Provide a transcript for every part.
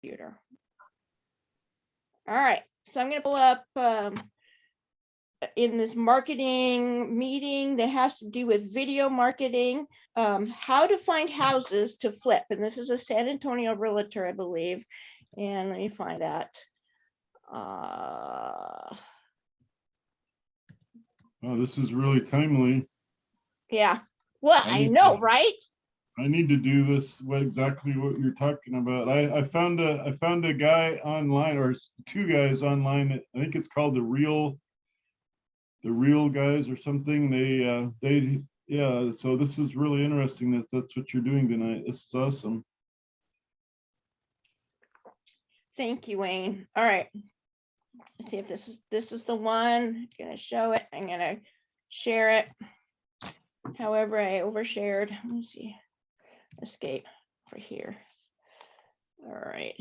computer. All right, so I'm going to pull up in this marketing meeting that has to do with video marketing, how to find houses to flip. And this is a San Antonio realtor, I believe. And let me find that. Oh, this is really timely. Yeah, well, I know, right? I need to do this. Exactly what you're talking about. I found a guy online, or two guys online. I think it's called the real guys or something. They yeah. So this is really interesting. That's what you're doing tonight. This is awesome. Thank you, Wayne. All right. Let's see if this is the one. I'm gonna show it. I'm gonna share it. However, I overshared. Let me see. Escape for here. All right.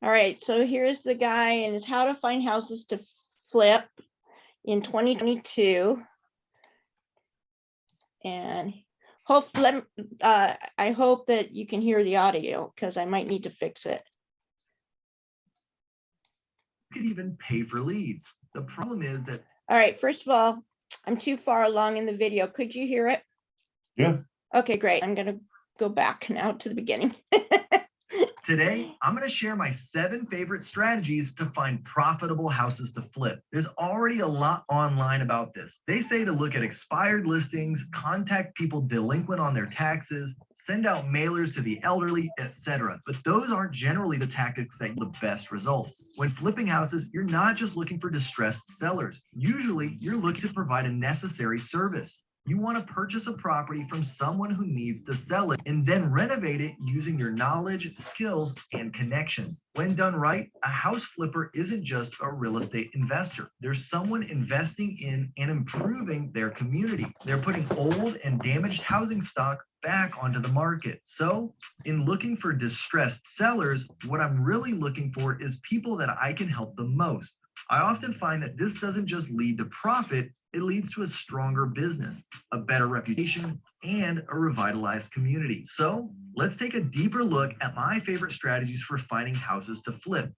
All right, so here's the guy and it's how to find houses to flip in 2022. And I hope that you can hear the audio because I might need to fix it. You could even pay for leads. The problem is that. All right, first of all, I'm too far along in the video. Could you hear it? Yeah. Okay, great. I'm going to go back now to the beginning. Today, I'm going to share my 7 favorite strategies to find profitable houses to flip. There's already a lot online about this. They say to look at expired listings, contact people delinquent on their taxes, send out mailers to the elderly, etc. But those aren't generally the tactics that yield the best results. When flipping houses, you're not just looking for distressed sellers. Usually, you're looking to provide a necessary service. You want to purchase a property from someone who needs to sell it and then renovate it using your knowledge, skills, and connections. When done right, a house flipper isn't just a real estate investor. There's someone investing in and improving their community. They're putting old and damaged housing stock back onto the market. So in looking for distressed sellers, what I'm really looking for is people that I can help the most. I often find that this doesn't just lead to profit, it leads to a stronger business, a better reputation, and a revitalized community. So let's take a deeper look at my favorite strategies for finding houses to flip.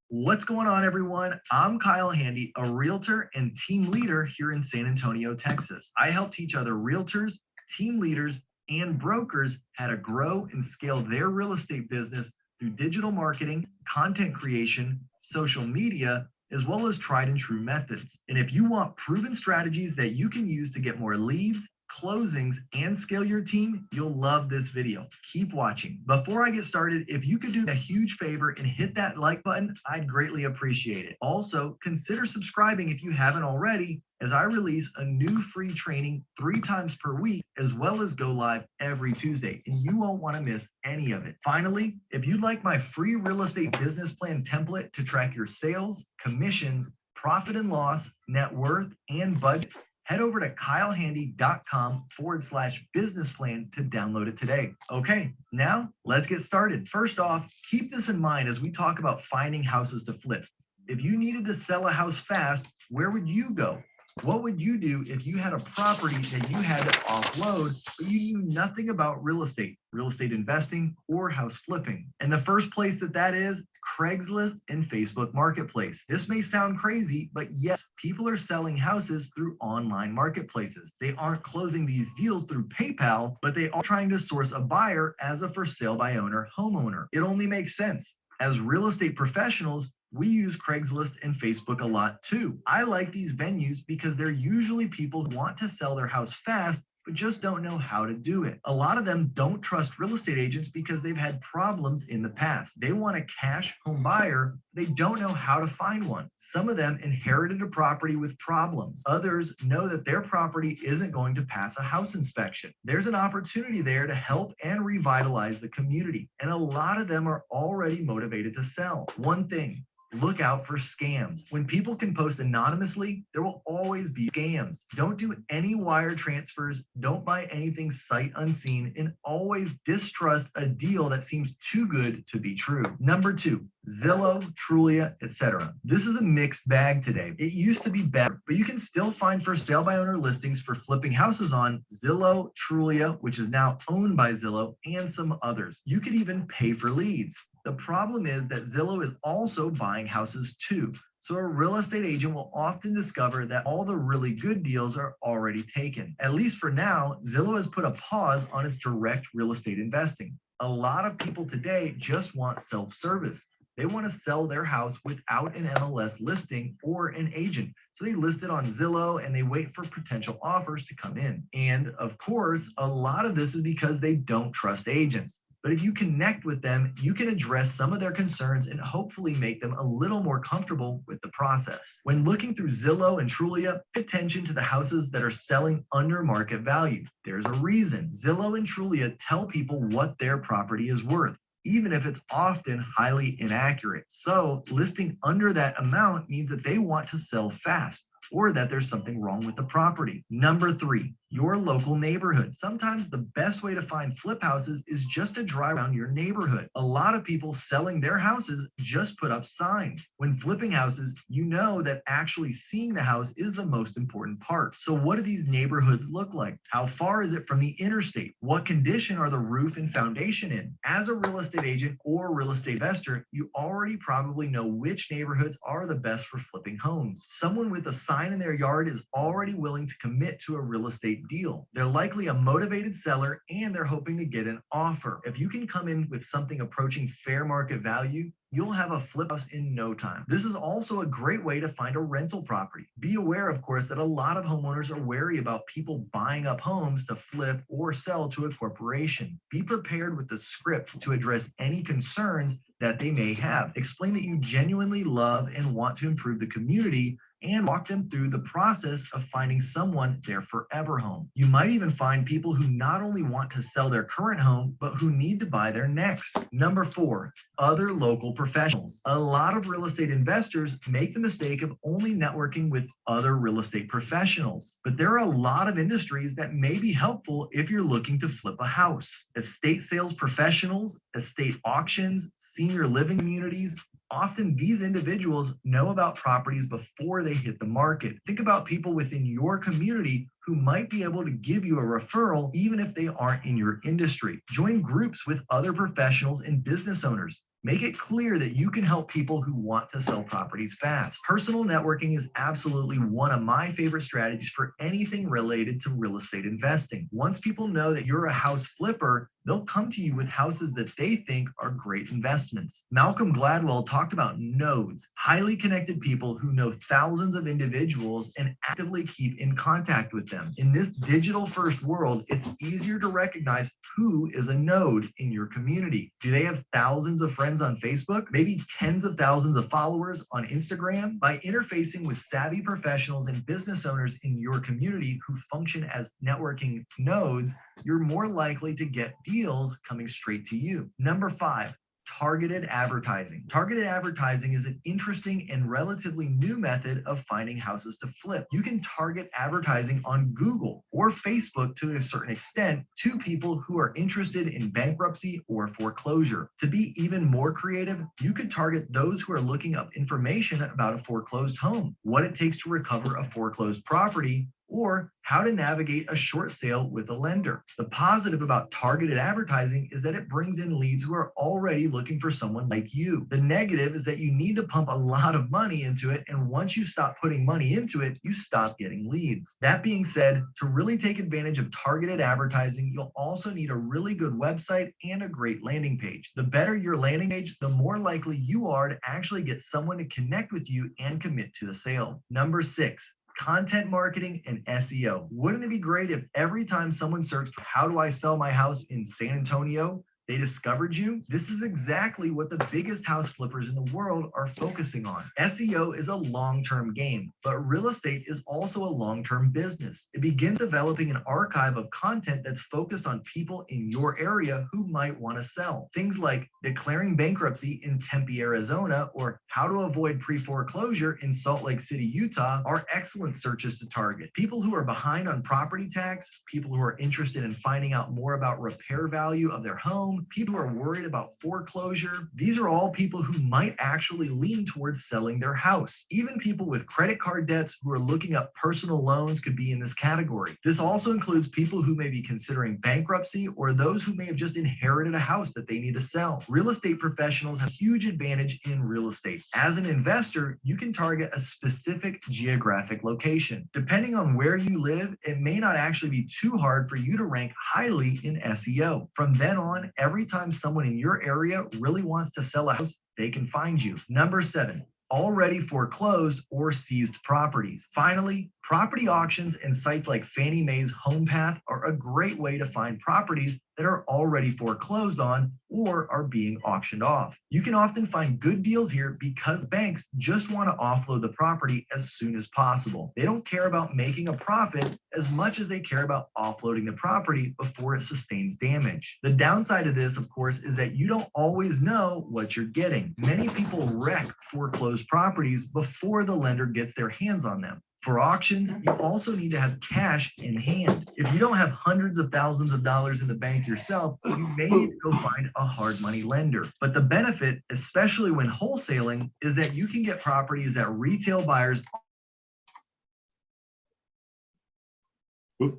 What's going on, everyone? I'm Kyle Handy, a realtor and team leader here in San Antonio, Texas. I help teach other realtors, team leaders, and brokers how to grow and scale their real estate business through digital marketing, content creation, social media, as well as tried and true methods. And if you want proven strategies that you can use to get more leads, closings, and scale your team, you'll love this video. Keep watching. Before I get started, if you could do a huge favor and hit that like button, I'd greatly appreciate it. Also, consider subscribing if you haven't already, as I release a new free training 3 times per week, as well as go live every Tuesday, and you won't want to miss any of it. Finally, if you'd like my free real estate business plan template to track your sales, commissions, profit and loss, net worth, and budget, head over to kylehandy.com/business plan to download it today. Okay, now let's get started. First off, keep this in mind as we talk about finding houses to flip. If you needed to sell a house fast, where would you go? What would you do if you had a property that you had to offload, but you knew nothing about real estate investing, or house flipping? And the first place that is Craigslist and Facebook Marketplace. This may sound crazy, but yes, people are selling houses through online marketplaces. They aren't closing these deals through PayPal, but they are trying to source a buyer as a for sale by owner homeowner. It only makes sense. As real estate professionals, we use Craigslist and Facebook a lot too. I like these venues because they're usually people who want to sell their house fast, but just don't know how to do it. A lot of them don't trust real estate agents because they've had problems in the past. They want a cash home buyer. They don't know how to find one. Some of them inherited a property with problems. Others know that their property isn't going to pass a house inspection. There's an opportunity there to help and revitalize the community. And a lot of them are already motivated to sell. One thing, Look out for scams. When people can post anonymously, there will always be scams. Don't do any wire transfers, don't buy anything sight unseen, and always distrust a deal that seems too good to be true. Number 2, Zillow, Trulia, etc. This is a mixed bag today. It used to be better, but you can still find for sale by owner listings for flipping houses on Zillow, Trulia, which is now owned by Zillow, and some others. You could even pay for leads. The problem is that Zillow is also buying houses too. So a real estate agent will often discover that all the really good deals are already taken. At least for now, Zillow has put a pause on its direct real estate investing. A lot of people today just want self-service. They want to sell their house without an MLS listing or an agent. So they list it on Zillow and they wait for potential offers to come in. And of course, a lot of this is because they don't trust agents. But if you connect with them, you can address some of their concerns and hopefully make them a little more comfortable with the process. When looking through Zillow and Trulia, pay attention to the houses that are selling under market value. There's a reason. Zillow and Trulia tell people what their property is worth, even if it's often highly inaccurate. So listing under that amount means that they want to sell fast, or that there's something wrong with the property. Number 3, your local neighborhood. Sometimes the best way to find flip houses is just to drive around your neighborhood. A lot of people selling their houses just put up signs. When flipping houses, you know that actually seeing the house is the most important part. So what do these neighborhoods look like? How far is it from the interstate? What condition are the roof and foundation in? As a real estate agent or real estate investor, you already probably know which neighborhoods are the best for flipping homes. Someone with a sign in their yard is already willing to commit to a real estate deal. They're likely a motivated seller and they're hoping to get an offer. If you can come in with something approaching fair market value, you'll have a flip house in no time. This is also a great way to find a rental property. Be aware, of course, that a lot of homeowners are wary about people buying up homes to flip or sell to a corporation. Be prepared with the script to address any concerns that they may have. Explain that you genuinely love and want to improve the community and walk them through the process of finding someone their forever home. You might even find people who not only want to sell their current home, but who need to buy their next. Number 4, other local professionals. A lot of real estate investors make the mistake of only networking with other real estate professionals, but there are a lot of industries that may be helpful if you're looking to flip a house. Estate sales professionals, estate auctions, senior living communities. Often these individuals know about properties before they hit the market. Think about people within your community who might be able to give you a referral even if they aren't in your industry. Join groups with other professionals and business owners. Make it clear that you can help people who want to sell properties fast. Personal networking is absolutely one of my favorite strategies for anything related to real estate investing. Once people know that you're a house flipper, they'll come to you with houses that they think are great investments. Malcolm Gladwell talked about nodes, highly connected people who know thousands of individuals and actively keep in contact with them. In this digital first world, it's easier to recognize who is a node in your community. Do they have thousands of friends on Facebook? Maybe tens of thousands of followers on Instagram? By interfacing with savvy professionals and business owners in your community who function as networking nodes, you're more likely to get deals coming straight to you. Number 5, targeted advertising. Targeted advertising is an interesting and relatively new method of finding houses to flip. You can target advertising on Google or Facebook to a certain extent to people who are interested in bankruptcy or foreclosure. To be even more creative, you could target those who are looking up information about a foreclosed home, what it takes to recover a foreclosed property, or how to navigate a short sale with a lender. The positive about targeted advertising is that it brings in leads who are already looking for someone like you. The negative is that you need to pump a lot of money into it, and once you stop putting money into it, you stop getting leads. That being said, to really take advantage of targeted advertising, you'll also need a really good website and a great landing page. The better your landing page, the more likely you are to actually get someone to connect with you and commit to the sale. Number 6, content marketing and SEO. Wouldn't it be great if every time someone searched for how do I sell my house in San Antonio, They discovered you? This is exactly what the biggest house flippers in the world are focusing on. SEO is a long-term game, but real estate is also a long-term business. It begins developing an archive of content that's focused on people in your area who might want to sell. Things like declaring bankruptcy in Tempe, Arizona, or how to avoid pre-foreclosure in Salt Lake City, Utah are excellent searches to target. People who are behind on property tax, people who are interested in finding out more about repair value of their home, people who are worried about foreclosure. These are all people who might actually lean towards selling their house. Even people with credit card debts who are looking up personal loans could be in this category. This also includes people who may be considering bankruptcy or those who may have just inherited a house that they need to sell. Real estate professionals have a huge advantage in real estate. As an investor, you can target a specific geographic location. Depending on where you live, it may not actually be too hard for you to rank highly in SEO. From then on, every time someone in your area really wants to sell a house, they can find you. Number 7, already foreclosed or seized properties. Finally, property auctions and sites like Fannie Mae's HomePath are a great way to find properties that are already foreclosed on or are being auctioned off. You can often find good deals here because banks just want to offload the property as soon as possible. They don't care about making a profit as much as they care about offloading the property before it sustains damage. The downside of this, of course, is that you don't always know what you're getting. Many people wreck foreclosed properties before the lender gets their hands on them. For auctions, you also need to have cash in hand. If you don't have hundreds of thousands of dollars in the bank yourself, you may need to go find a hard money lender. But the benefit, especially when wholesaling, is that you can get properties that retail buyers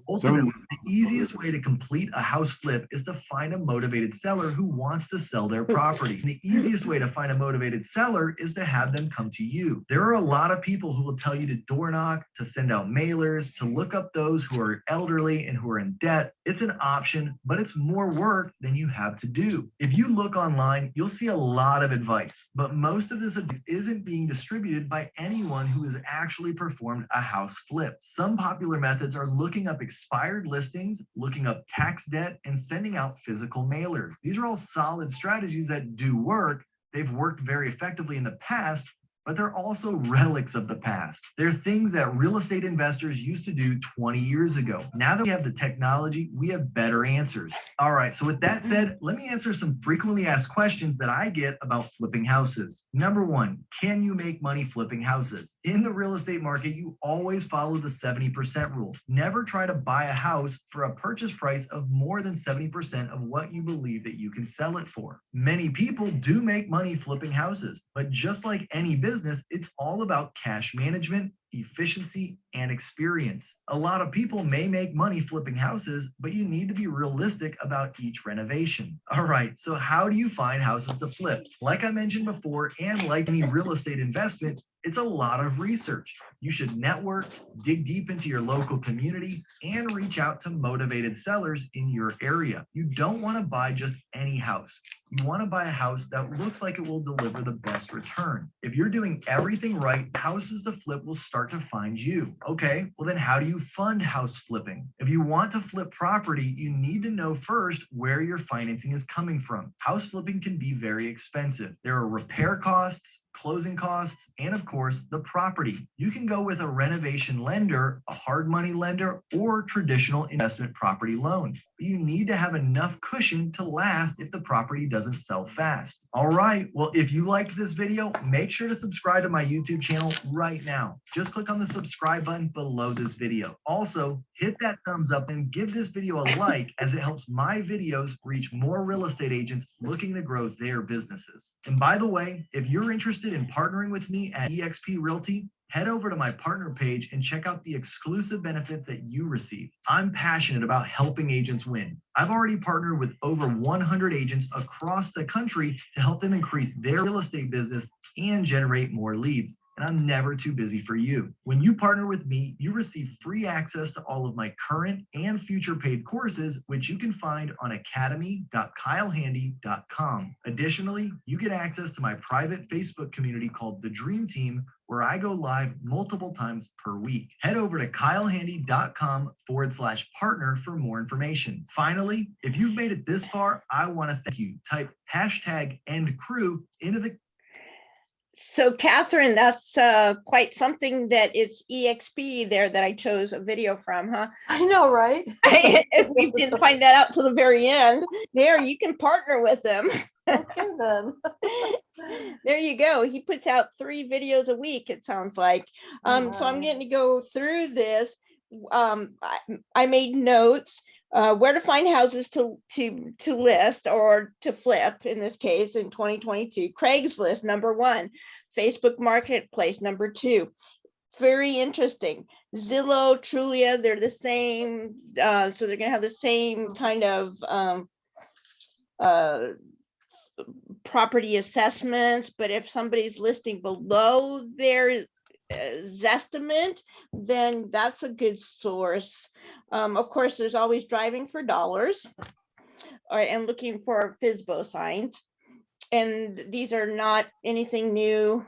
ultimately, the easiest way to complete a house flip is to find a motivated seller who wants to sell their property. And the easiest way to find a motivated seller is to have them come to you. There are a lot of people who will tell you to door knock, to send out mailers, to look up those who are elderly and who are in debt. It's an option, but it's more work than you have to do. If you look online, you'll see a lot of advice, but most of this advice isn't being distributed by anyone who has actually performed a house flip. Some popular methods are looking up expired listings, looking up tax debt, and sending out physical mailers. These are all solid strategies that do work. They've worked very effectively in the past, but they're also relics of the past. They're things that real estate investors used to do 20 years ago. Now that we have the technology, we have better answers. All right, so with that said, let me answer some frequently asked questions that I get about flipping houses. Number 1, can you make money flipping houses? In the real estate market, you always follow the 70% rule. Never try to buy a house for a purchase price of more than 70% of what you believe that you can sell it for. Many people do make money flipping houses, but just like any business, it's all about cash management, efficiency, and experience. A lot of people may make money flipping houses, but you need to be realistic about each renovation. All right, so how do you find houses to flip? Like I mentioned before, and like any real estate investment, it's a lot of research. You should network, dig deep into your local community, and reach out to motivated sellers in your area. You don't want to buy just any house. You want to buy a house that looks like it will deliver the best return. If you're doing everything right, houses to flip will start to find you. Okay, well then how do you fund house flipping? If you want to flip property, you need to know first where your financing is coming from. House flipping can be very expensive. There are repair costs, closing costs, and of course, the property. You can go with a renovation lender, a hard money lender, or traditional investment property loan. But you need to have enough cushion to last if the property doesn't sell fast. All right, well, if you liked this video, make sure to subscribe to my YouTube channel right now. Just click on the subscribe button below this video. Also, hit that thumbs up and give this video a like as it helps my videos reach more real estate agents looking to grow their businesses. And by the way, if you're interested in partnering with me at eXp Realty, head over to my partner page and check out the exclusive benefits that you receive. I'm passionate about helping agents win. I've already partnered with over 100 agents across the country to help them increase their real estate business and generate more leads. and I'm never too busy for you. When you partner with me, you receive free access to all of my current and future paid courses, which you can find on academy.kylehandy.com. Additionally, you get access to my private Facebook community called The Dream Team, where I go live multiple times per week. Head over to kylehandy.com/partner for more information. Finally, if you've made it this far, I want to thank you. Type #EndCrew into the So Catherine, that's quite something that it's EXP there that I chose a video from, huh? I know, right? If we didn't find that out till the very end, there you can partner with him. Okay, then. There you go. He puts out 3 videos a week, it sounds like. So I'm Wow. getting to go through this. I made notes where to find houses to list or to flip in this case in 2022. Craigslist, number 1. Facebook Marketplace, number 2. Very interesting. Zillow, Trulia, they're the same. So they're gonna have the same kind of property assessments, but if somebody's listing below their Zestimate, then that's a good source. Of course, there's always driving for dollars and looking for FSBO signs. And these are not anything new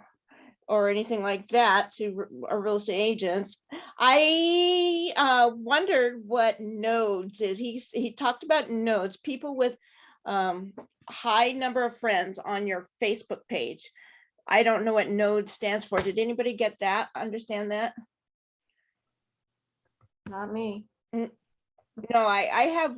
or anything like that to our real estate agents. I wondered what nodes is. He talked about nodes, people with high number of friends on your Facebook page. I don't know what node stands for. Did anybody get that? Understand that? Not me. No, I have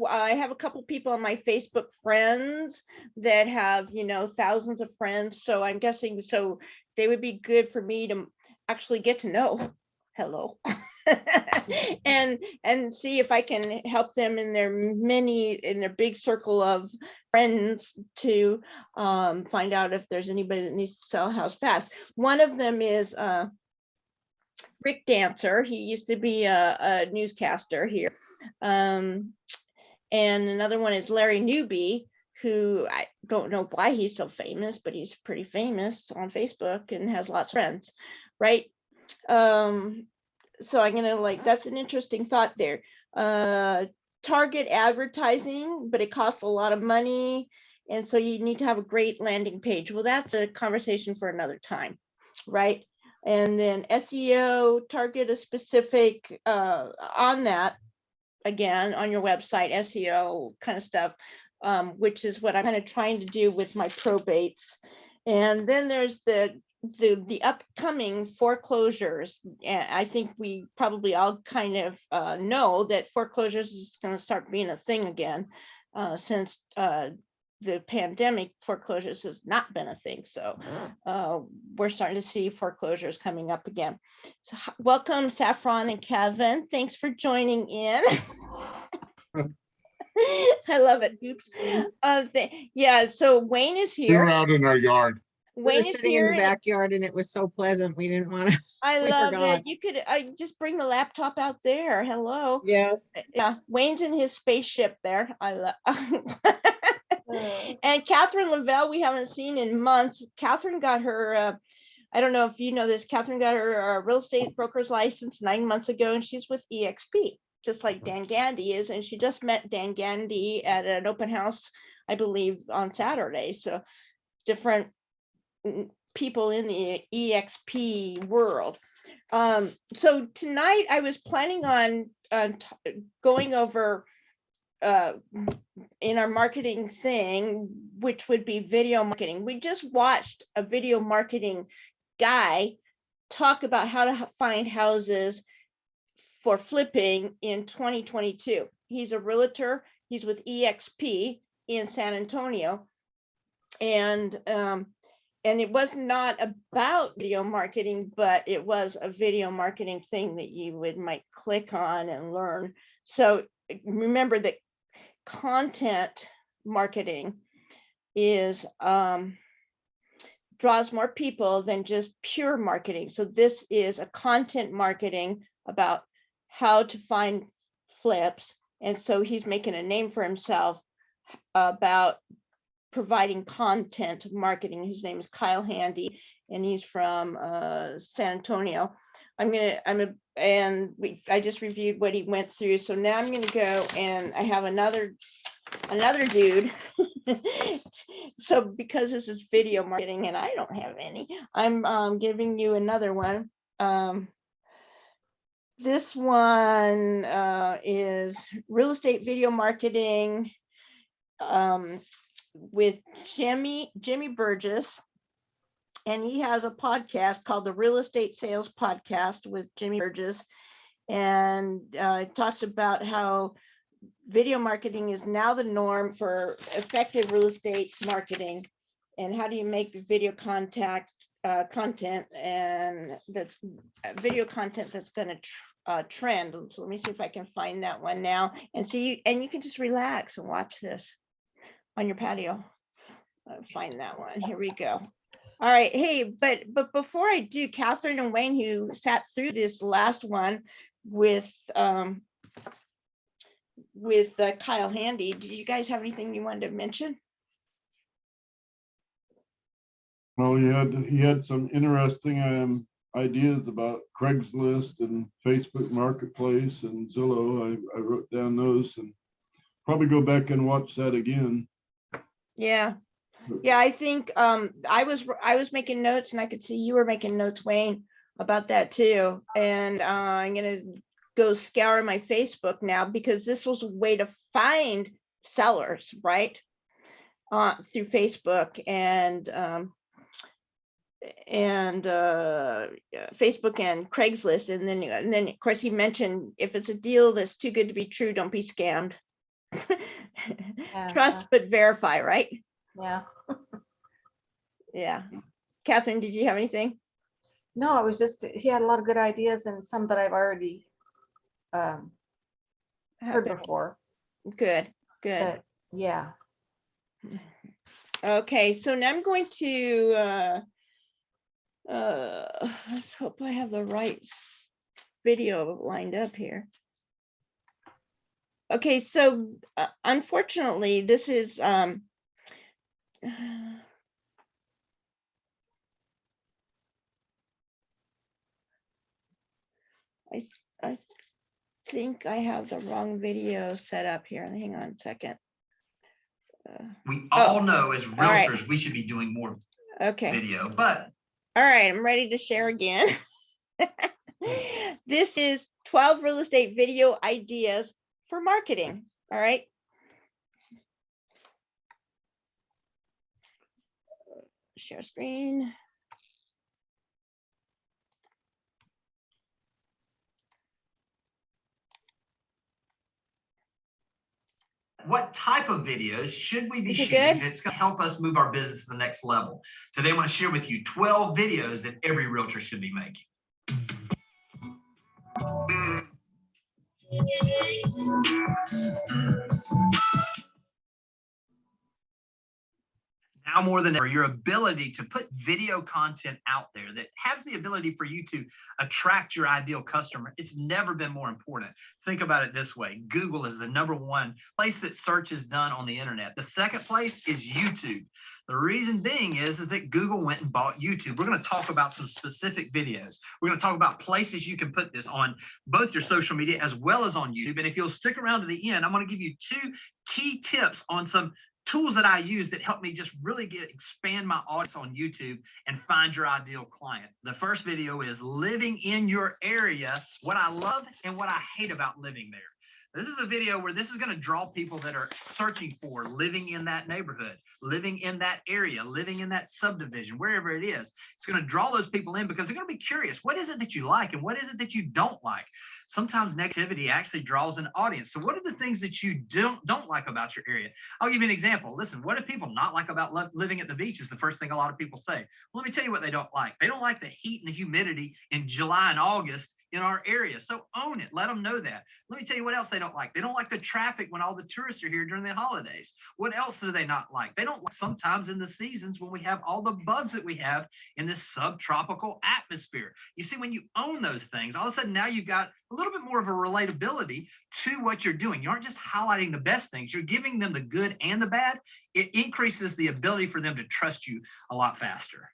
a couple people on my Facebook friends that have, thousands of friends. So I'm guessing, so they would be good for me to actually get to know. Hello. and see if I can help them in their big circle of friends to find out if there's anybody that needs to sell a house fast. One of them is Rick Dancer. He used to be a newscaster here. And another one is Larry Newby, who I don't know why he's so famous, but he's pretty famous on Facebook and has lots of friends, right? So I'm gonna that's an interesting thought there. Target advertising, but it costs a lot of money. And so you need to have a great landing page. Well, that's a conversation for another time, right? And then SEO, target a specific on that, again, on your website, SEO kind of stuff, which is what I'm kind of trying to do with my probates. And then there's the upcoming foreclosures. And I think we probably all kind of know that foreclosures is going to start being a thing again since the pandemic. Foreclosures has not been a thing. So we're starting to see foreclosures coming up again. So welcome, Saffron and Kevin. Thanks for joining in. I love it. Oops. Yeah, so Wayne is We here. were out in our yard. We Wayne were is sitting in the here. backyard and it was so pleasant. We didn't want to. I we love forgot. it. You could just bring the laptop out there. Hello. Yes. Yeah, Wayne's in his spaceship there. I love. And Catherine Lavelle, we haven't seen in months. Catherine got her, I don't know if you know this, Catherine got her real estate broker's license 9 months ago, and she's with EXP, just like Dan Gandy is. And she just met Dan Gandy at an open house, I believe, on Saturday. So different people in the EXP world. So tonight I was planning on going over in our marketing thing, which would be video marketing. We just watched a video marketing guy talk about how to find houses for flipping in 2022. He's a realtor. He's with EXP in San Antonio. And it was not about video marketing, but it was a video marketing thing that you might click on and learn. So remember that content marketing is draws more people than just pure marketing. So this is a content marketing about how to find flips. And so he's making a name for himself about providing content marketing. His name is Kyle Handy, and he's from San Antonio. I just reviewed what he went through. So now I'm gonna go, and I have another dude. So because this is video marketing and I don't have any, I'm giving you another one. This one is real estate video marketing with Jimmy Burgess. And he has a podcast called the Real Estate Sales Podcast with Jimmy Burgess. And it talks about how video marketing is now the norm for effective real estate marketing. And how do you make video content and that's video content that's going to trend. So let me see if I can find that one now and see, and you can just relax and watch this on your patio. Find that one. Here we go. All right. Hey, but before I do, Catherine and Wayne, who sat through this last one with Kyle Handy, did you guys have anything you wanted to mention? Well, he had some interesting ideas about Craigslist and Facebook Marketplace and Zillow. I wrote down those and probably go back and watch that again. Yeah. Yeah, I think I was making notes, and I could see you were making notes, Wayne, about that too. And I'm gonna go scour my Facebook now, because this was a way to find sellers, right? Through Facebook and Facebook and Craigslist, and then of course he mentioned, if it's a deal that's too good to be true, don't be scammed. Trust but verify, right? Yeah. Yeah. Catherine, did you have anything? No, it was just, he had a lot of good ideas and some that I've already heard before. Good. But yeah. Okay, so now I'm going to let's hope I have the right video lined up here. Okay, so unfortunately, this is I think I have the wrong video set up here. Hang on a second. We all know as right. realtors, we should be doing more Okay. video, but All right, I'm ready to share again. This is 12 real estate video ideas for marketing. All right. Share screen. what type of videos should we be Is it shooting good? that's going to help us move our business to the next level? Today, I want to share with you 12 videos that every realtor should be making. Now more than ever, your ability to put video content out there that has the ability for you to attract your ideal customer, it's never been more important. Think about it this way. Google is the #1 place that search is done on the internet. The second place is YouTube. The reason being is that Google went and bought YouTube. We're going to talk about some specific videos. We're going to talk about places you can put this on both your social media as well as on YouTube. And if you'll stick around to the end, I'm going to give you 2 key tips on some tools that I use that help me just really expand my audience on YouTube and find your ideal client. The first video is living in your area, what I love and what I hate about living there. This is a video where this is going to draw people that are searching for living in that neighborhood, living in that area, living in that subdivision, wherever it is. It's going to draw those people in because they're going to be curious. What is it that you like and what is it that you don't like? Sometimes negativity actually draws an audience. So what are the things that you don't like about your area? I'll give you an example. Listen, what do people not like about living at the beach is the first thing a lot of people say. Well, let me tell you what they don't like. They don't like the heat and the humidity in July and August in our area. So own it. Let them know that. Let me tell you what else they don't like. They don't like the traffic when all the tourists are here during the holidays. What else do they not like? They don't like sometimes in the seasons when we have all the bugs that we have in this subtropical atmosphere. You see, when you own those things, all of a sudden now you've got a little bit more of a relatability to what you're doing. You aren't just highlighting the best things, you're giving them the good and the bad. It increases the ability for them to trust you a lot faster.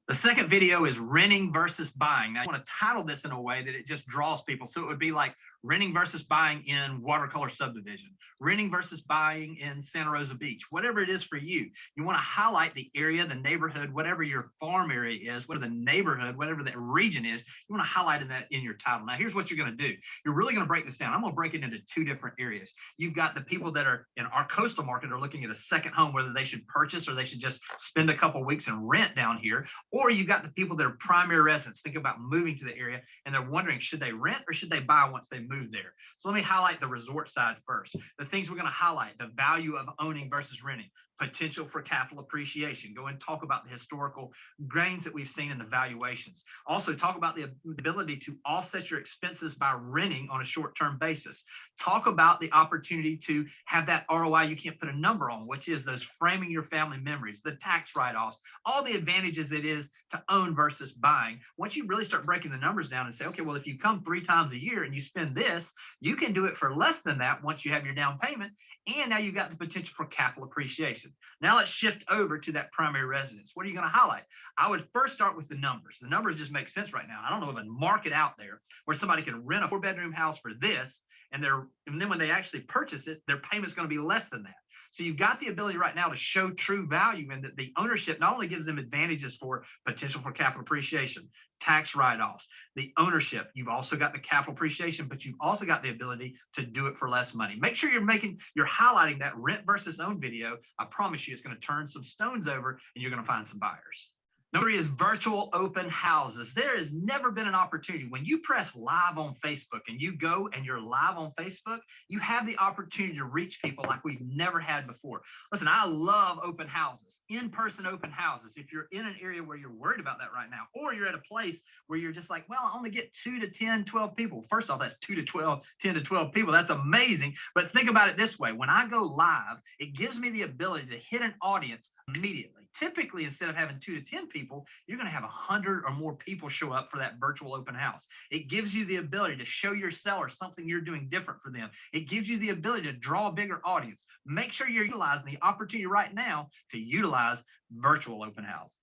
The second video is renting versus buying. Now, I want to title this in a way that it just draws people. So it would be like renting versus buying in Watercolor Subdivision, renting versus buying in Santa Rosa Beach, whatever it is for you. You want to highlight the area, the neighborhood, whatever your farm area is, whatever the neighborhood, whatever that region is, you want to highlight that in your title. Now, here's what you're going to do. You're really going to break this down. I'm going to break it into two different areas. You've got the people that are in our coastal market are looking at a second home, whether they should purchase or they should just spend a couple weeks and rent down here. Or you've got the people that are primary residents, think about moving to the area, and they're wondering, should they rent or should they buy once they move there? So let me highlight the resort side first. The things we're going to highlight: the value of owning versus renting, potential for capital appreciation. Go and talk about the historical gains that we've seen in the valuations. Also talk about the ability to offset your expenses by renting on a short-term basis. Talk about the opportunity to have that ROI you can't put a number on, which is those framing your family memories, the tax write-offs, all the advantages it is to own versus buying. Once you really start breaking the numbers down and say, okay, well, if you come 3 times a year and you spend this, you can do it for less than that once you have your down payment, and now you've got the potential for capital appreciation. Now let's shift over to that primary residence. What are you going to highlight? I would first start with the numbers. The numbers just make sense right now. I don't know of a market out there where somebody can rent a 4-bedroom house for this, and then when they actually purchase it, their payment's going to be less than that. So you've got the ability right now to show true value, and that the ownership not only gives them advantages for potential for capital appreciation, tax write-offs, the ownership, you've also got the capital appreciation, but you've also got the ability to do it for less money. Make sure you're highlighting that rent versus own video. I promise you it's going to turn some stones over and you're going to find some buyers. Number 3 is virtual open houses. There has never been an opportunity. When you press live on Facebook and you go and you're live on Facebook, you have the opportunity to reach people like we've never had before. Listen, I love open houses, in-person open houses. If you're in an area where you're worried about that right now, or you're at a place where you're just like, well, I only get 2 to 10, 12 people. First off, that's 2 to 12, 10 to 12 people. That's amazing. But think about it this way. When I go live, it gives me the ability to hit an audience immediately. Typically, instead of having 2 to 10 people, you're going to have 100 or more people show up for that virtual open house. It gives you the ability to show your seller something you're doing different for them. It gives you the ability to draw a bigger audience. Make sure you're utilizing the opportunity right now to utilize virtual open houses.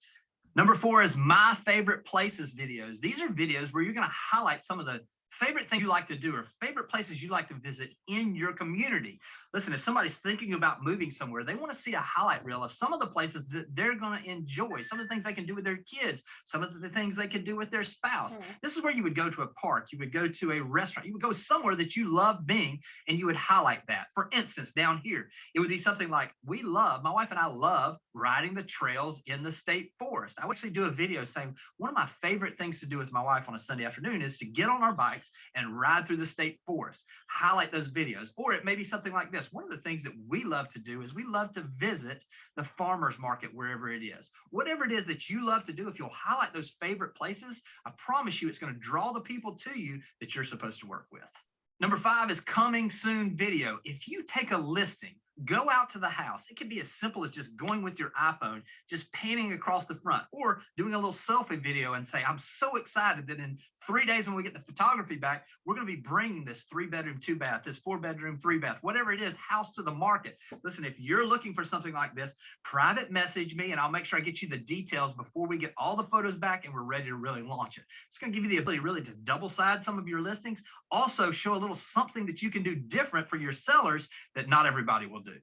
Number 4 is my favorite places videos. These are videos where you're going to highlight some of the favorite things you like to do or favorite places you like to visit in your community. Listen, if somebody's thinking about moving somewhere, they want to see a highlight reel of some of the places that they're going to enjoy, some of the things they can do with their kids, some of the things they can do with their spouse. This is where you would go to a park, you would go to a restaurant, you would go somewhere that you love being, and you would highlight that. For instance, down here, it would be something like, my wife and I love riding the trails in the state forest. I would actually do a video saying one of my favorite things to do with my wife on a Sunday afternoon is to get on our bikes and ride through the state forest, highlight those videos. Or it may be something like this. One of the things that we love to do is we love to visit the farmer's market wherever it is. Whatever it is that you love to do, if you'll highlight those favorite places, I promise you it's going to draw the people to you that you're supposed to work with. Number 5 is coming soon video. If you take a listing, go out to the house. It can be as simple as just going with your iPhone, just panning across the front, or doing a little selfie video and say, I'm so excited that in 3 days when we get the photography back, we're going to be bringing this 3-bedroom, 2-bath, this 4-bedroom, 3-bath, whatever it is, house to the market. Listen, if you're looking for something like this, private message me and I'll make sure I get you the details before we get all the photos back and we're ready to really launch it. It's going to give you the ability really to double side some of your listings. Also show a little something that you can do different for your sellers that not everybody will do.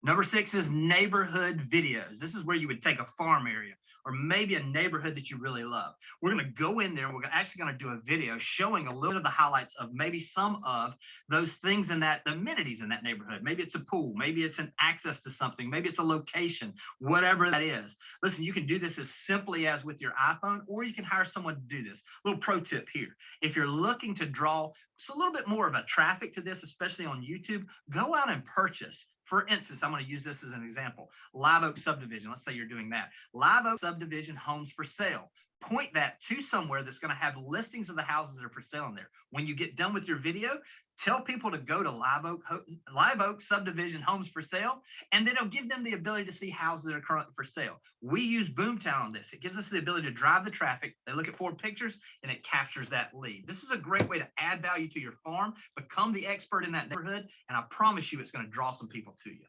Number 6 is neighborhood videos. This is where you would take a farm area or maybe a neighborhood that you really love. We're going to go in there and we're actually going to do a video showing a little bit of the highlights of maybe some of those things in that, the amenities in that neighborhood. Maybe it's a pool, maybe it's an access to something, maybe it's a location, whatever that is. Listen, you can do this as simply as with your iPhone, or you can hire someone to do this. Little pro tip here. If you're looking to draw a little bit more of a traffic to this, especially on YouTube, go out and purchase. For instance, I'm going to use this as an example. Live Oak Subdivision. Let's say you're doing that. Live Oak Subdivision homes for sale. point that to somewhere that's going to have listings of the houses that are for sale in there. When you get done with your video, tell people to go to Live Oak Subdivision Homes for Sale, and then it'll give them the ability to see houses that are currently for sale. We use Boomtown on this. It gives us the ability to drive the traffic. They look at 4 pictures and it captures that lead. This is a great way to add value to your farm, become the expert in that neighborhood, and I promise you it's going to draw some people to you.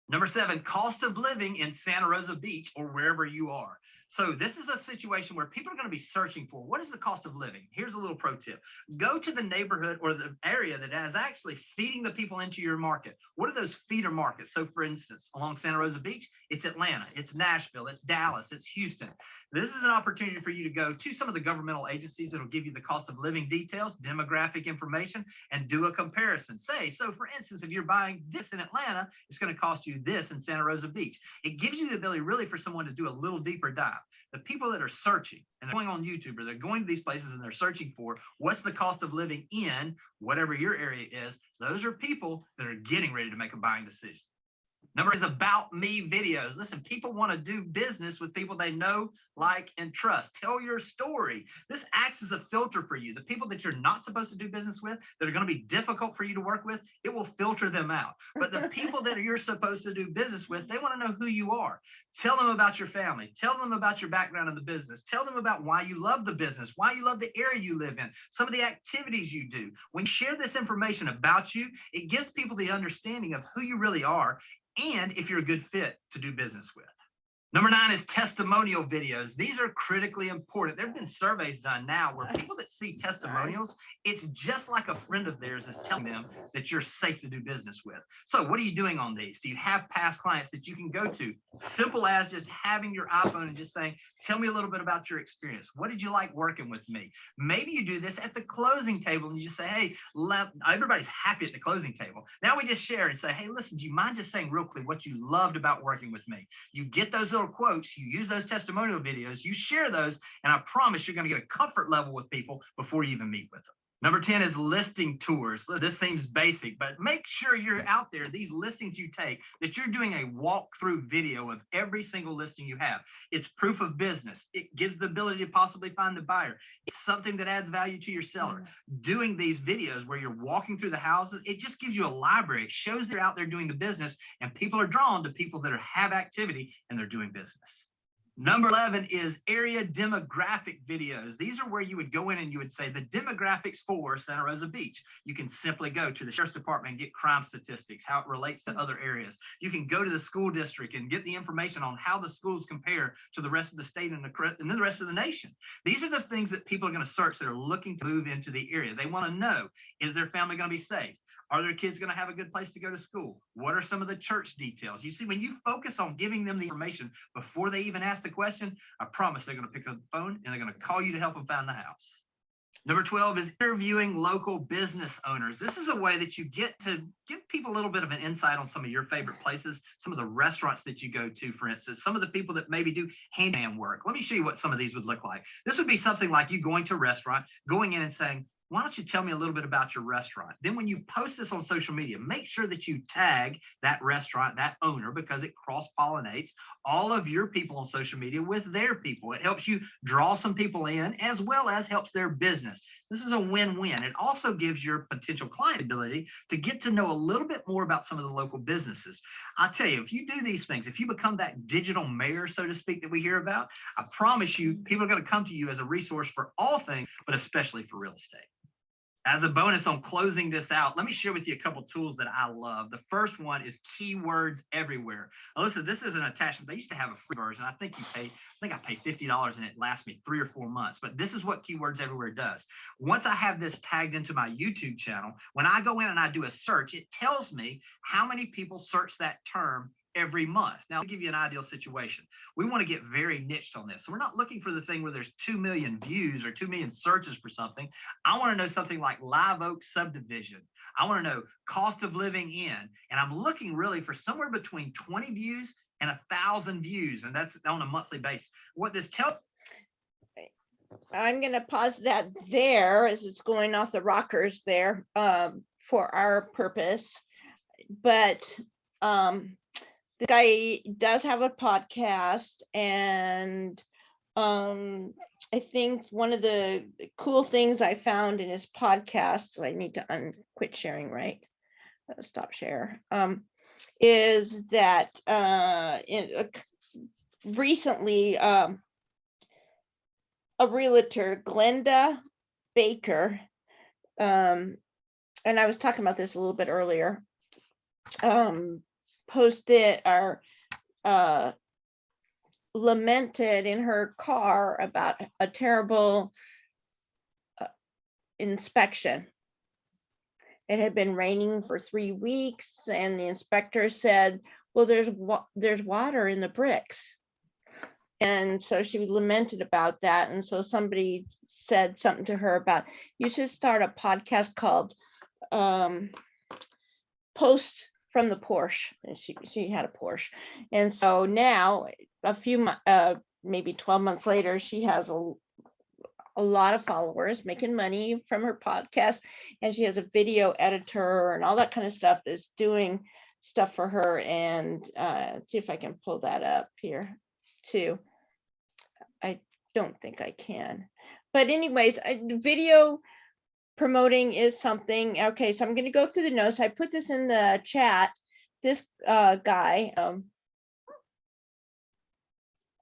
Number 7, cost of living in Santa Rosa Beach or wherever you are. So this is a situation where people are going to be searching for what is the cost of living. Here's a little pro tip. Go to the neighborhood or the area that is actually feeding the people into your market. What are those feeder markets? So for instance, along Santa Rosa Beach, it's Atlanta, it's Nashville, it's Dallas, it's Houston. This is an opportunity for you to go to some of the governmental agencies that will give you the cost of living details, demographic information, and do a comparison. Say, so for instance, if you're buying this in Atlanta, it's going to cost you this in Santa Rosa Beach. It gives you the ability really for someone to do a little deeper dive. The people that are searching and they're going on YouTube or they're going to these places and they're searching for what's the cost of living in whatever your area is, those are people that are getting ready to make a buying decision. Number is about me videos. Listen, people want to do business with people they know, like, and trust. Tell your story. This acts as a filter for you. The people that you're not supposed to do business with, that are going to be difficult for you to work with, it will filter them out. But the people that you're supposed to do business with, they want to know who you are. Tell them about your family. Tell them about your background in the business. Tell them about why you love the business, why you love the area you live in, some of the activities you do. When you share this information about you, it gives people the understanding of who you really are and if you're a good fit to do business with. Number 9 is testimonial videos. These are critically important. There have been surveys done now where people that see testimonials, it's just like a friend of theirs is telling them that you're safe to do business with. So what are you doing on these? Do you have past clients that you can go to? Simple as just having your iPhone and just saying, tell me a little bit about your experience. What did you like working with me? Maybe you do this at the closing table and you just say, hey, everybody's happy at the closing table. Now we just share and say, hey, listen, do you mind just saying real quickly what you loved about working with me? You get those little quotes, you use those testimonial videos, you share those, and I promise you're going to get a comfort level with people before you even meet with them. Number 10 is listing tours. This seems basic, but make sure you're out there, these listings you take, that you're doing a walkthrough video of every single listing you have. It's proof of business. It gives the ability to possibly find the buyer. It's something that adds value to your seller. Doing these videos where you're walking through the houses, it just gives you a library. It shows they're out there doing the business, and people are drawn to people that have activity and they're doing business. Number 11 is area demographic videos. These are where you would go in and you would say the demographics for Santa Rosa Beach. You can simply go to the sheriff's department and get crime statistics, how it relates to other areas. You can go to the school district and get the information on how the schools compare to the rest of the state and then the rest of the nation. These are the things that people are going to search that are looking to move into the area. They want to know, is their family going to be safe? Are their kids going to have a good place to go to school? What are some of the church details? You see, when you focus on giving them the information before they even ask the question, I promise they're going to pick up the phone and they're going to call you to help them find the house. Number 12 is interviewing local business owners. This is a way that you get to give people a little bit of an insight on some of your favorite places, some of the restaurants that you go to, for instance, some of the people that maybe do handyman work. Let me show you what some of these would look like. This would be something like you going to a restaurant, going in and saying, why don't you tell me a little bit about your restaurant? Then when you post this on social media, make sure that you tag that restaurant, that owner, because it cross-pollinates all of your people on social media with their people. It helps you draw some people in as well as helps their business. This is a win-win. It also gives your potential client the ability to get to know a little bit more about some of the local businesses. I tell you, if you do these things, if you become that digital mayor, so to speak, that we hear about, I promise you, people are going to come to you as a resource for all things, but especially for real estate. As a bonus on closing this out, let me share with you a couple tools that I love. The first one is Keywords Everywhere. Now, listen, this is an attachment. They used to have a free version. I think I pay $50 and it lasts me 3 or 4 months. But this is what Keywords Everywhere does. Once I have this tagged into my YouTube channel, when I go in and I do a search, it tells me how many people search that term every month. Now, I'll give you an ideal situation. We want to get very niched on this. So we're not looking for the thing where there's 2 million views or 2 million searches for something. I want to know something like Live Oak Subdivision. I want to know cost of living in, and I'm looking really for somewhere between 20 views and 1,000 views, and that's on a monthly basis. What this tells I'm going to pause that there as it's going off the rockers there for our purpose. But the guy does have a podcast, and I think one of the cool things I found in his podcast, so I need to quit sharing, right? Stop share. Is that recently a realtor, Glenda Baker, and I was talking about this a little bit earlier, posted or lamented in her car about a terrible inspection. It had been raining for 3 weeks, and the inspector said, well, there's water in the bricks. And so she lamented about that. And so somebody said something to her about, you should start a podcast called Posts from the Porsche. And she had a Porsche. And so now maybe 12 months later, she has a lot of followers, making money from her podcast, and she has a video editor and all that kind of stuff that's doing stuff for her. And see if I can pull that up here too. I don't think I can, but anyways, video promoting is something. Okay, so I'm going to go through the notes. I put this in the chat. This guy,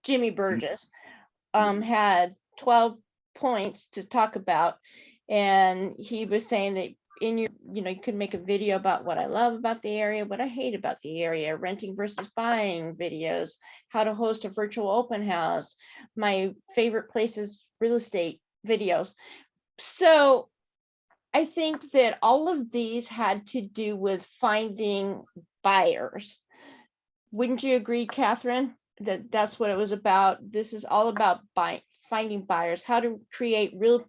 Jimmy Burgess, had 12 points to talk about, and he was saying that you could make a video about what I love about the area, what I hate about the area, renting versus buying videos, how to host a virtual open house, my favorite places, real estate videos. So I think that all of these had to do with finding buyers. Wouldn't you agree, Catherine, that that's what it was about? This is all about finding buyers, how to create real.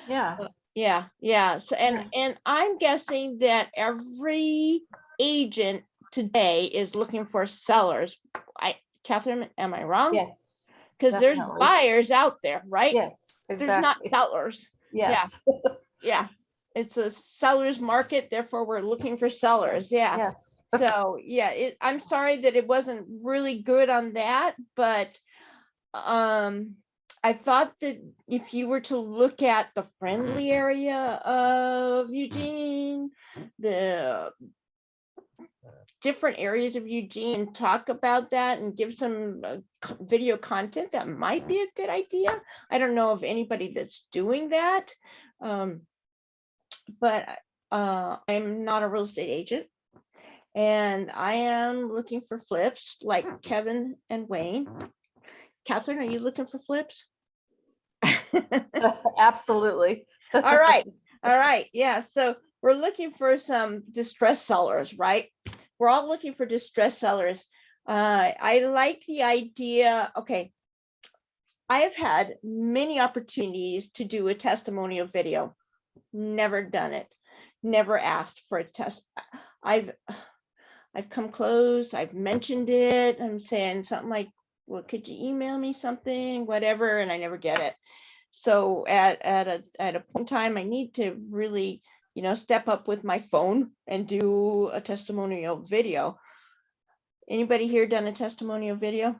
Yeah. So, and I'm guessing that every agent today is looking for sellers. Catherine, am I wrong? Yes. Because there's definitely. buyers out there, right? Yes. There's not Exactly. sellers. Yes. Yeah. It's a seller's market, therefore we're looking for sellers. Yeah. Yes. So yeah, I'm sorry that it wasn't really good on that, but I thought that if you were to look at the friendly area of Eugene, the different areas of Eugene, talk about that and give some video content, that might be a good idea. I don't know of anybody that's doing that, but I'm not a real estate agent, and I am looking for flips like Kevin and Wayne. Catherine, are you looking for flips? Absolutely. All right. Yeah. So we're looking for some distressed sellers, right? We're all looking for distressed sellers. I like the idea. Okay. I have had many opportunities to do a testimonial video. Never done it. Never asked for a test. I've come close. I've mentioned it. I'm saying something like, well, could you email me something, whatever, and I never get it. So at a point in time, I need to really, step up with my phone and do a testimonial video. Anybody here done a testimonial video?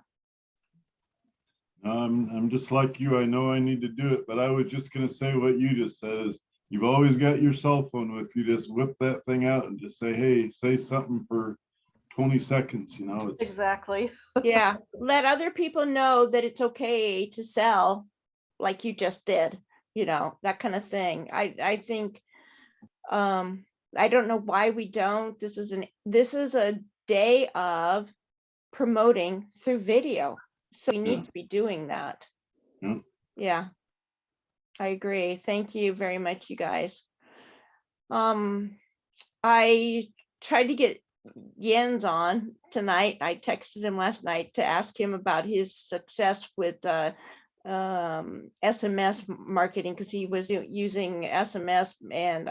I'm just like you. I know I need to do it, but I was just going to say what you just said is you've always got your cell phone with you. Just whip that thing out and just say, hey, say something for 20 seconds, It's, Exactly. Yeah. Let other people know that it's okay to sell like you just did, that kind of thing. I think, I don't know why we don't. This is a day of promoting through video. So we need to be doing that. Yeah, I agree. Thank you very much, you guys. I tried to get Jens on tonight. I texted him last night to ask him about his success with SMS marketing, because he was using SMS and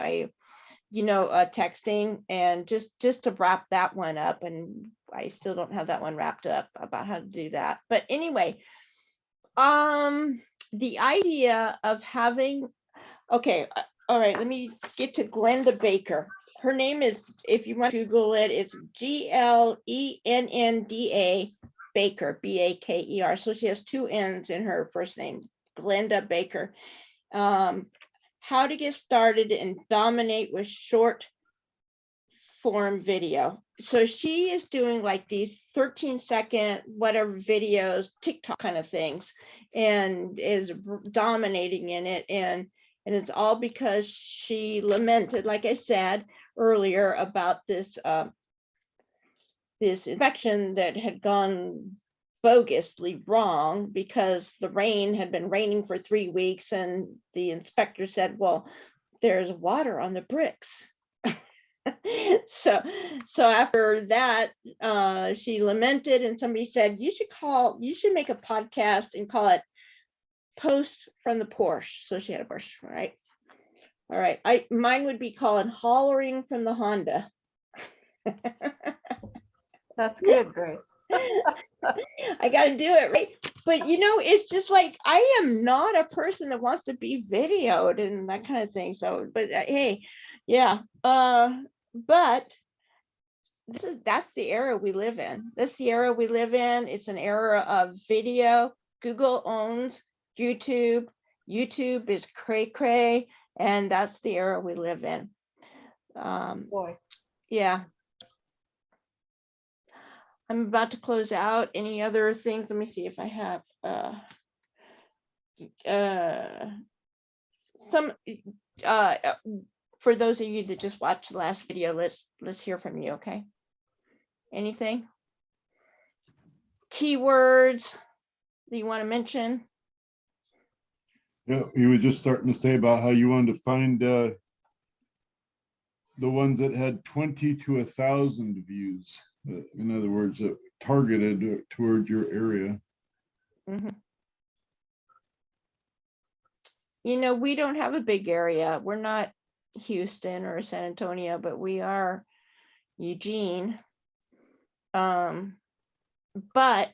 texting, and just to wrap that one up. And I still don't have that one wrapped up about how to do that. But anyway, the idea of having, okay, all right, let me get to Glenda Baker. Her name is, if you want to Google it, it's Glennda Baker, Baker. So she has 2 N's in her first name, Glenda Baker. How to get started and dominate with short form video. So she is doing like these 13-second whatever videos, TikTok kind of things, and is dominating in it. And it's all because she lamented, like I said earlier, about this this infection that had gone bogusly wrong because the rain had been raining for 3 weeks, and the inspector said, well, there's water on the bricks. So after that, she lamented, and somebody said, you should make a podcast and call it Post from the Porsche. So she had a Porsche, right? All right. Mine would be called Hollering from the Honda. That's good, Grace. I got to do it, right? But it's just like, I am not a person that wants to be videoed and that kind of thing. So, but hey, yeah. But that's the era we live in. That's the era we live in. It's an era of video. Google owns YouTube. YouTube is cray, and that's the era we live in. Boy. Yeah. I'm about to close out. Any other things? Let me see if I have some for those of you that just watched the last video, let's hear from you, okay? Anything? Keywords that you want to mention? Yeah, you were just starting to say about how you wanted to find the ones that had 20 to 1,000 views. In other words, targeted toward your area. Mm-hmm. We don't have a big area. We're not Houston or San Antonio, but we are Eugene. But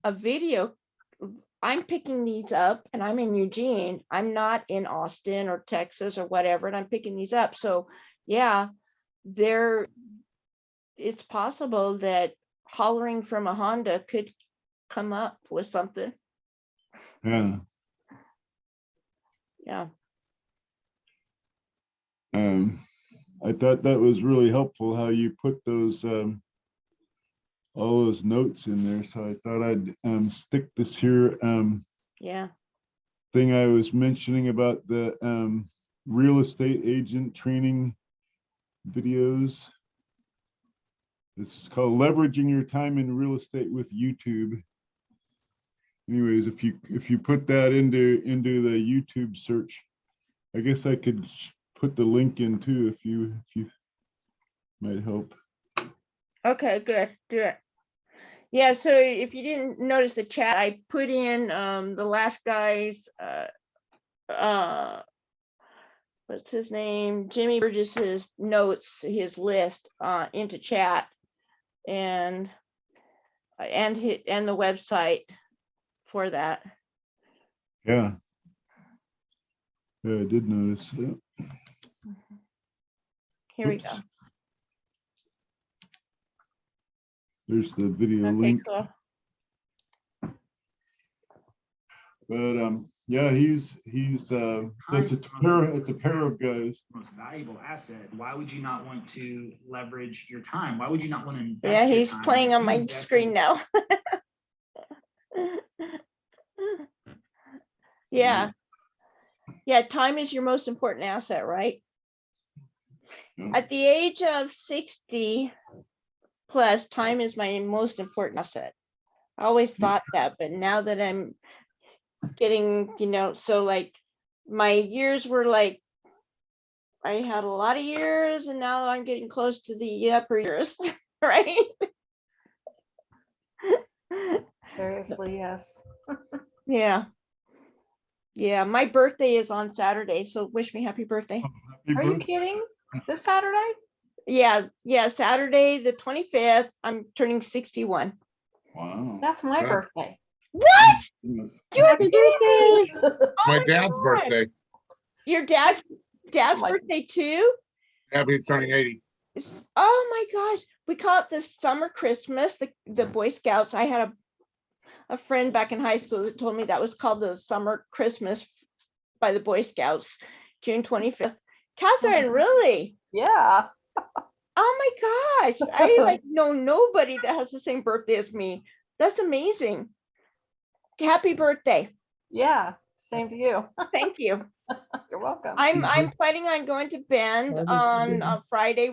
a video, I'm picking these up, and I'm in Eugene. I'm not in Austin or Texas or whatever, and I'm picking these up. So yeah, it's possible that Hollering from a Honda could come up with something. Yeah. Yeah. I thought that was really helpful how you put those all those notes in there. So I thought I'd stick this here Yeah. thing I was mentioning about the real estate agent training videos. This is called Leveraging Your Time in Real Estate with YouTube. Anyways, if you put that into the YouTube search, I guess I could put the link in too if you might help. Okay, good. Do it. Yeah, so if you didn't notice the chat, I put in the last guy's what's his name? Jimmy Burgess's notes, his list into chat, and the website for that. Yeah. Yeah, I did notice that. Here we Oops. go. There's the video Okay, link. cool. But yeah, he's it's a pair of guys. Most valuable asset. Why would you not want to leverage your time? Why would you not want to invest Yeah, your he's time? playing If on you my invest screen in- now. Yeah. Yeah, time is your most important asset, right? Yeah. At the age of 60 plus, time is my most important asset. I always thought that, but now that I'm getting, so like my years were like, I had a lot of years, and now I'm getting close to the upper years, right? Seriously, yes. Yeah. Yeah, my birthday is on Saturday, so wish me happy birthday. Happy Are you birthday. kidding? This Saturday? Yeah, Saturday, the 25th, I'm turning 61. Wow. That's my Yeah. birthday. What? Goodness. You are Happy kidding me? birthday! Oh My my dad's God. birthday. Your dad's my- birthday too? Yeah, but he's turning 80. Oh my gosh. we call it the summer Christmas, the Boy Scouts. I had a friend back in high school that told me that was called the summer Christmas by the Boy Scouts, June 25th. Catherine, really? Yeah. Oh my gosh. I like know nobody that has the same birthday as me. That's amazing. Happy birthday. Yeah. Same to you. Thank you. You're welcome. I'm planning on going to Bend Happy on birthday. Friday.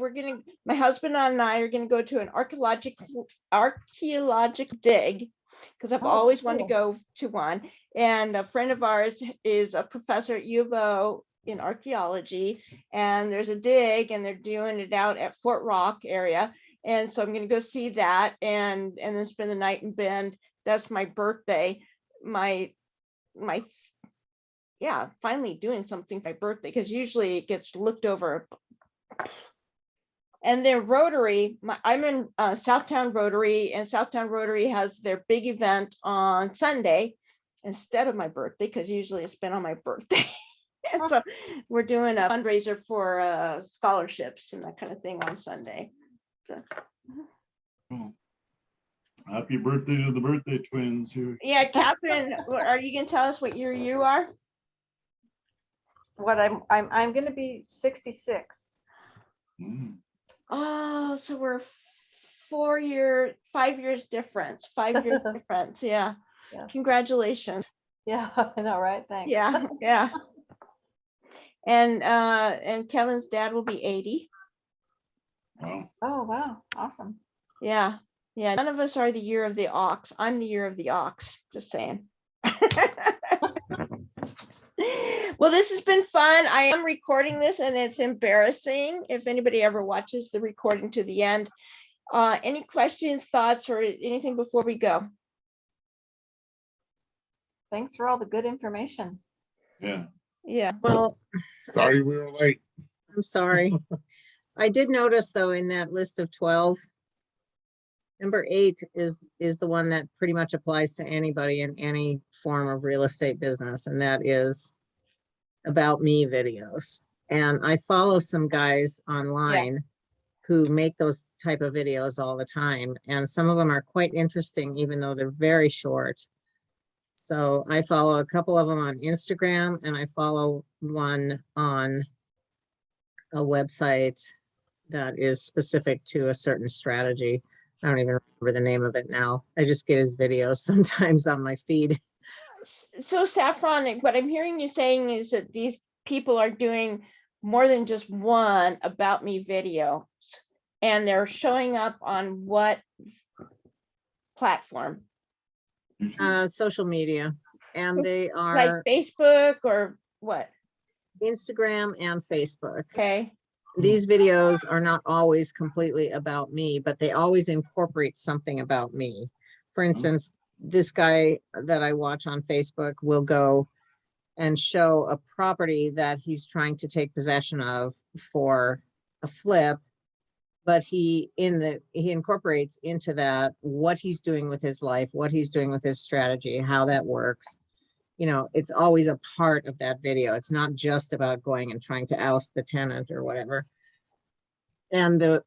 My husband and I are gonna go to an archaeological dig because I've Oh, always wanted to cool. go to one. And a friend of ours is a professor at U of O in archaeology, and there's a dig and they're doing it out at Fort Rock area. And so I'm gonna go see that and then spend the night in Bend. That's my birthday. My yeah, finally doing something for my birthday, because usually it gets looked over. And then Rotary, I'm in Southtown Rotary, and Southtown Rotary has their big event on Sunday instead of my birthday, because usually it's been on my birthday. And so we're doing a fundraiser for scholarships and that kind of thing on Sunday. So, Cool. Happy birthday to the birthday twins here. yeah, Catherine, are you gonna tell us what year you are? What I'm gonna be 66. Mm. Oh, so we're 5 years difference, 5 years difference. Yeah, Yes. congratulations. Yeah, I know, right? Thanks. Yeah, yeah. And Kevin's dad will be 80. Wow. Oh, wow. Awesome. Yeah, yeah. None of us are the year of the ox. I'm the year of the ox, just saying. Well, this has been fun. I am recording this and it's embarrassing if anybody ever watches the recording to the end. Any questions, thoughts, or anything before we go? Thanks for all the good information. Yeah. Yeah. Well, Sorry we were late. I'm sorry. I did notice though, in that list of 12, number 8 is the one that pretty much applies to anybody in any form of real estate business, and that is about me videos. And I follow some guys online who make those type of videos all the time, and some of them are quite interesting, even though they're very short. So I follow a couple of them on Instagram, and I follow one on a website that is specific to a certain strategy. I don't even remember the name of it now. I just get his videos sometimes on my feed. So Saffron, what I'm hearing you saying is that these people are doing more than just one about me video, and they're showing up on what platform? Social media, and they Like are Facebook or what? Instagram and Facebook. Okay. These videos are not always completely about me, but they always incorporate something about me. For instance, this guy that I watch on Facebook will go and show a property that he's trying to take possession of for a flip, but he incorporates into that what he's doing with his life, what he's doing with his strategy, how that works. You know, it's always a part of that video. It's not just about going and trying to oust the tenant or whatever. And the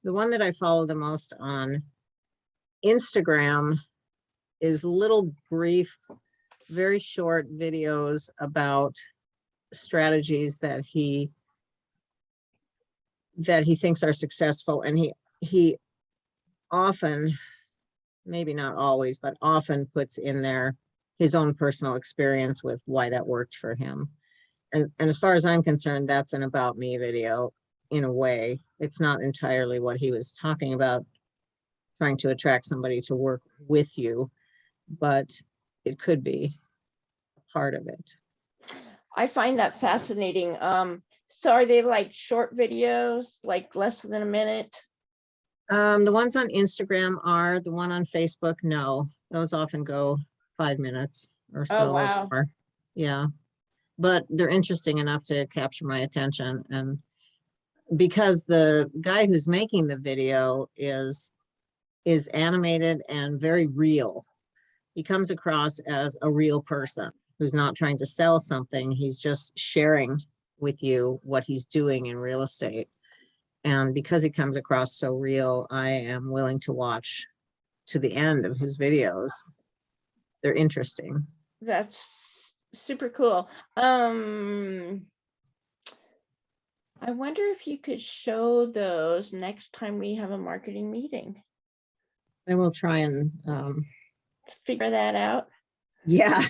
one that I follow the most on Instagram is little brief, very short videos about strategies that he thinks are successful. And he often, maybe not always, but often puts in there his own personal experience with why that worked for him. And as far as I'm concerned, that's an about me video in a way. It's not entirely what he was talking about, trying to attract somebody to work with you, but it could be a part of it. I find that fascinating. So are they like short videos, like less than a minute? The ones on Instagram are, the one on Facebook, no. Those often go 5 minutes or so. Oh, wow. Or more. Yeah, but they're interesting enough to capture my attention. And because the guy who's making the video is animated and very real, he comes across as a real person who's not trying to sell something. He's just sharing with you what he's doing in real estate. And because he comes across so real, I am willing to watch to the end of his videos. They're interesting. That's super cool. I wonder if you could show those next time we have a marketing meeting. I will try and, Figure that out. yeah,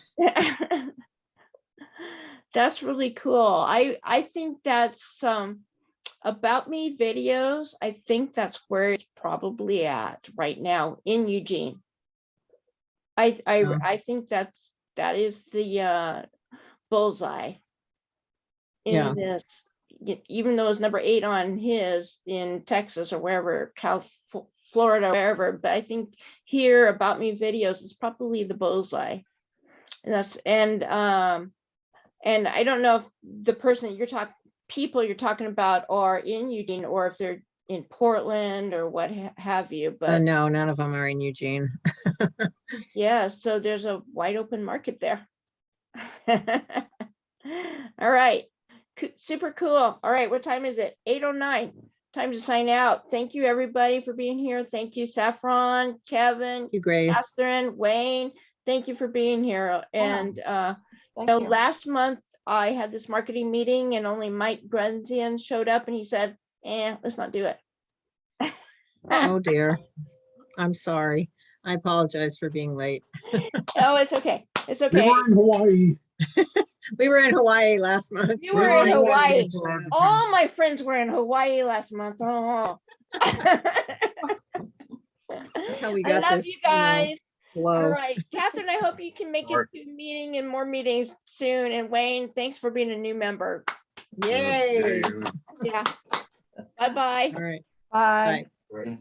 That's really cool. I think that's about me videos. I think that's where it's probably at right now in Eugene. Yeah. I think that is the bullseye Yeah. in this, even though it's number 8 on his in Texas or wherever, Florida, wherever, but I think here about me videos is probably the bullseye. And I don't know if the person that people you're talking about are in Eugene or if they're in Portland or what have you, but no, none of them are in Eugene. yeah, so there's a wide open market there. All right, super cool. All right, what time is it? 8:09. Time to sign out. Thank you, everybody, for being here. Thank you, Saffron, Kevin, Thank you, Grace. Catherine, Wayne. Thank you for being here. And Thank so you. last month I had this marketing meeting and only Mike Grunzian showed up and he said, let's not do it. Oh dear. I'm sorry. I apologize for being late. Oh, it's okay. It's We okay. were in Hawaii. We were in Hawaii last month. You were in Hawaii. Oh. All my friends were in Hawaii last month. Oh. That's how we I got love this. you guys. All Flow. right, Catherine, I hope you can make it to a meeting and more meetings soon. And Wayne, thanks for being a new member. Yay. Yeah. Bye-bye. All right. Bye. Bye.